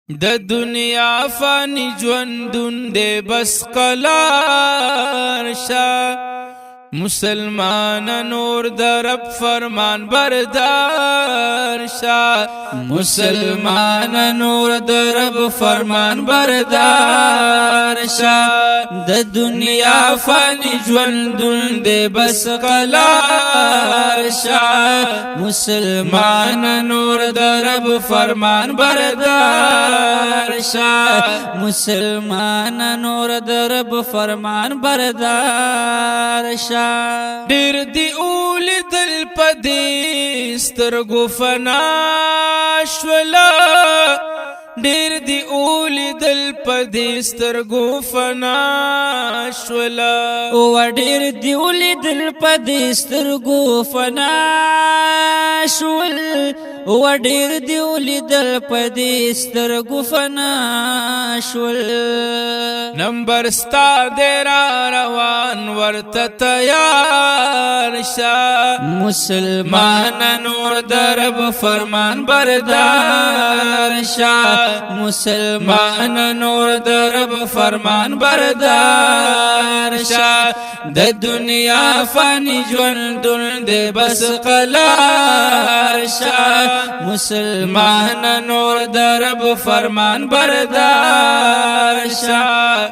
د دنیا فانی ژوندون دی بس قلار شا مسلمان نور در رب فرمان بردار شا مسلمان نور در رب فرمان بردار شا د دنیا فانی ژوندون دی بس قلار شا مسلمان نور در رب فرمان بردار شا مسلمان نور در رب فرمان بردار شا ډیر دی اولی دل پدې سترګو فنا شولا ډیر دی اولی دل پدې سترګو فنا شولا او ډیر دی اولی دل پدې سترګو فنا شول او ډیر دی اولی دل پدې سترګو فنا شول نمبر ستا دیرا روان ورته تیار شا مسلمان نور درب فرمان بردار شا مسلمان نور درب فرمان بردار شا د دنیا فانی ژوندون دی بس قلار شا مسلمان نور درب فرمان بردار شا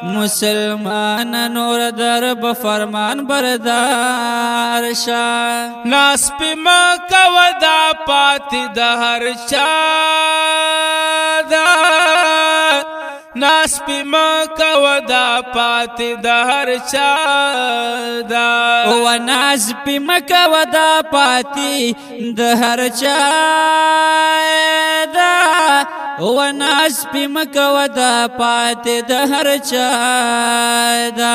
مسلمان نور درب فرمان بردار شا ناس پی ما کودا پاتی د هر چا دا ناس پی ما کودا پاتی د هر چا دا او ناس پی مکا ودا پاتی د هر چا دا او ناس پی مکا ودا پاتی د هر چا دا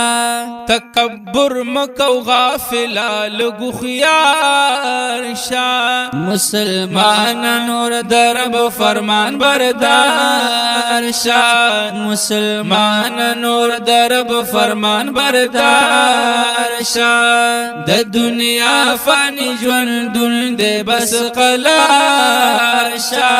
تکبر مکو غافلا لگو خیار شا مسلمان نور درب فرمان بردار شا مسلمان نور درب فرمان بردار شا د دنیا فانی ژوندون دی بس قلار شا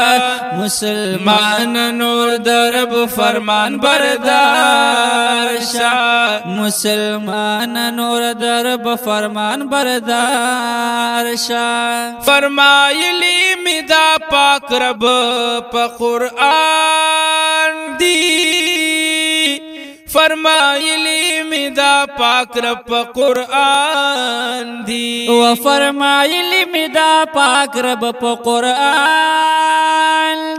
مسلمان نور درب فرمان بردار شا مسلمان نور درب فرمان بردار شا فرمایلی می دا پاک رب پا قرآن دی فرمایلی می دا پاک رب پا قرآن دی و فرمایلی می دا پاک رب پا قرآن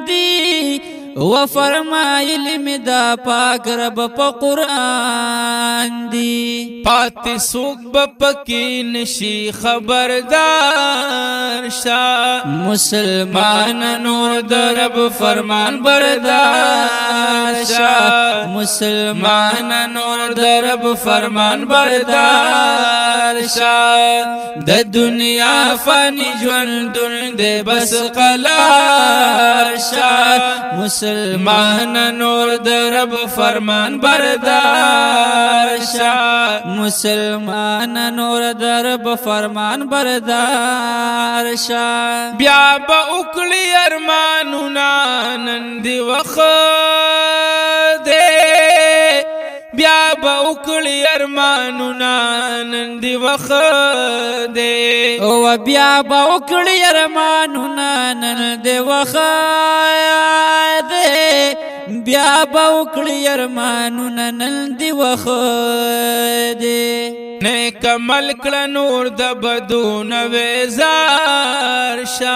دی و فرمایلی می دا پاک رب پا قرآن دی پاتی سوک بپکی نشی خبردار شا مسلمان نور درب فرمان بردار شا مسلمان نور درب فرمان بردار شا د دنیا فانی ژوندون دی بس قلار شا مسلمان نور درب فرمان بردار شا مسلمان نور درب فرمان بردار شا بیا با اکلی ارمانونا نندی وخ دے بیا با اکلی ارمانونا نندی وخ دے او بیا با اکلی ارمانونا نندی وخ دے بیا با اکلی ارمانونا نندی وخ دے نیک عمل کړه نور د بدون وزار شا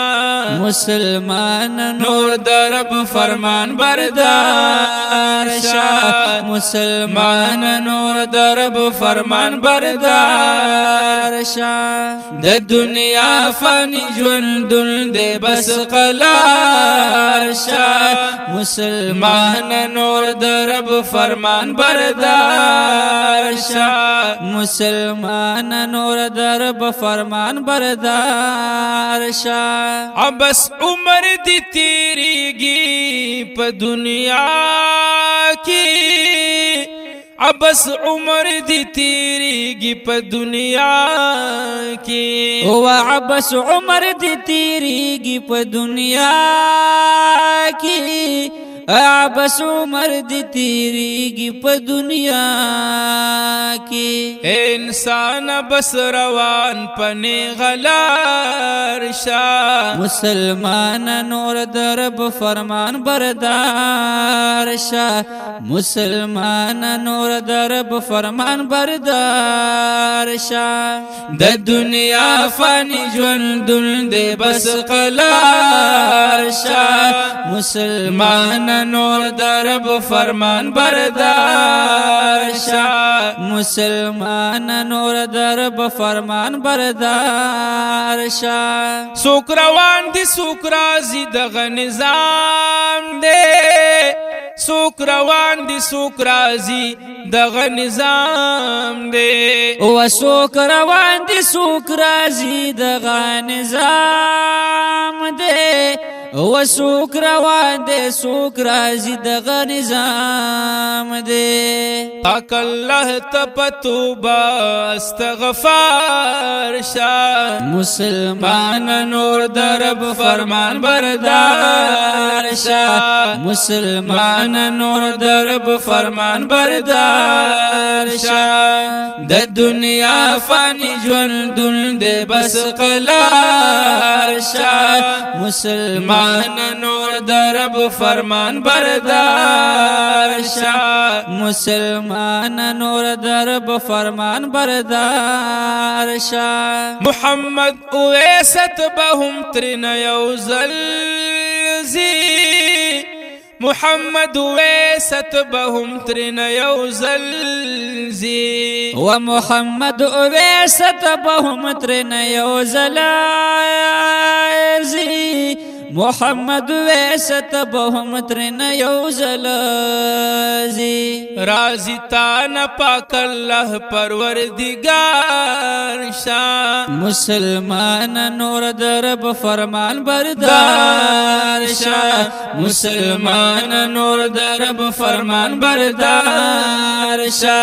مسلمان نور د رب فرمان بردار شا مسلمان نور د رب فرمان بردار شا د دنیا فانی ژوندون دی بس قلار شا مسلمان نور د رب فرمان بردار شا مسلمان نور درب فرمان بردار شا بس عمر دی تیریگی پا دنیا کی بس عمر دی تیریگی پا دنیا کی بس عمر دی تیریگی پا دنیا کی بس عمر دی تیریگی پا دنیا کی انسان بس روان پنی غلار شا مسلمان نور درب فرمان بردار شا مسلمان نور درب فرمان بردار شا د دنیا فانی ژوندون دی بس قلار شا مسلمان نور درب فرمان بردار شا مسلمان نور درب فرمان بردار شا سوک روان دی سوک رازی دغه نظام دی سوک روان دی سوک رازی دغه نظام دی و سوک روان دی سوک رازی دغه نظام دی و سوک روان دی سوک رازی دغه نظام دی پاک اللہ تپتوبا استغفار شا مسلمان نور درب فرمان بردار شا مسلمان نور درب فرمان بردار شا د دنیا فانی ژوندون دی بس قلار شا مسلمان نور درب فرمان بردار شا مسلمان نور درب فرمان بردار شا محمد اویست بهم ترین یوزل زی محمد اویست بهم ترین یوزل زی و محمد اویست بهم ترین یوزل زی محمد ویست بهم ترین یوزل زی رازی تانا پاک اللہ پروردگار شا مسلمان نور درب فرمان بردار شا مسلمان نور درب فرمان بردار شا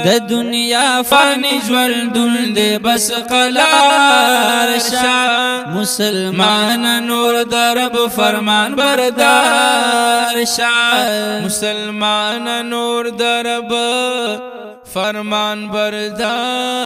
د دنیا فانی ژوندون دی بس قلار شا مسلمان نور درب فرمان بردار شا مسلمان نور درب فرمان بردار